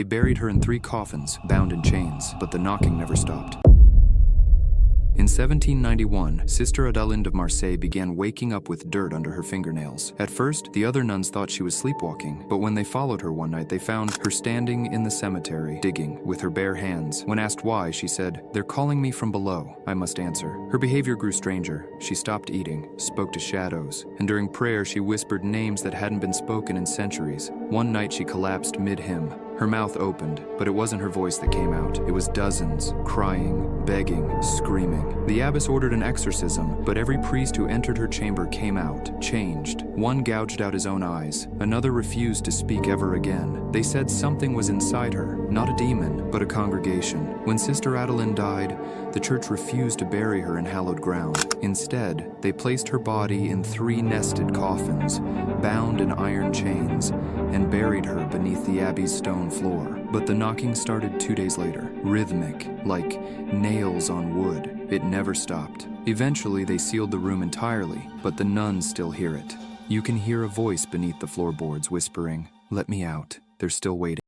They buried her in 3 coffins, bound in chains, but the knocking never stopped. In 1791, Sister Adeline of Marseille began waking up with dirt under her fingernails. At first, the other nuns thought she was sleepwalking, but when they followed her one night, they found her standing in the cemetery, digging, with her bare hands. When asked why, she said, "They're calling me from below. I must answer." Her behavior grew stranger. She stopped eating, spoke to shadows, and during prayer, she whispered names that hadn't been spoken in centuries. One night, she collapsed mid-hymn. Her mouth opened, but it wasn't her voice that came out. It was dozens, crying, begging, screaming. The abbess ordered an exorcism, but every priest who entered her chamber came out, changed. One gouged out his own eyes. Another refused to speak ever again. They said something was inside her, not a demon, but a congregation. When Sister Adeline died, the church refused to bury her in hallowed ground. Instead, they placed her body in 3 nested coffins, bound in iron chains, and buried her beneath the abbey's stone floor. But the knocking started 2 days later, rhythmic, like nails on wood. It never stopped. Eventually, they sealed the room entirely, but the nuns still hear it. You can hear a voice beneath the floorboards whispering, "Let me out. They're still waiting."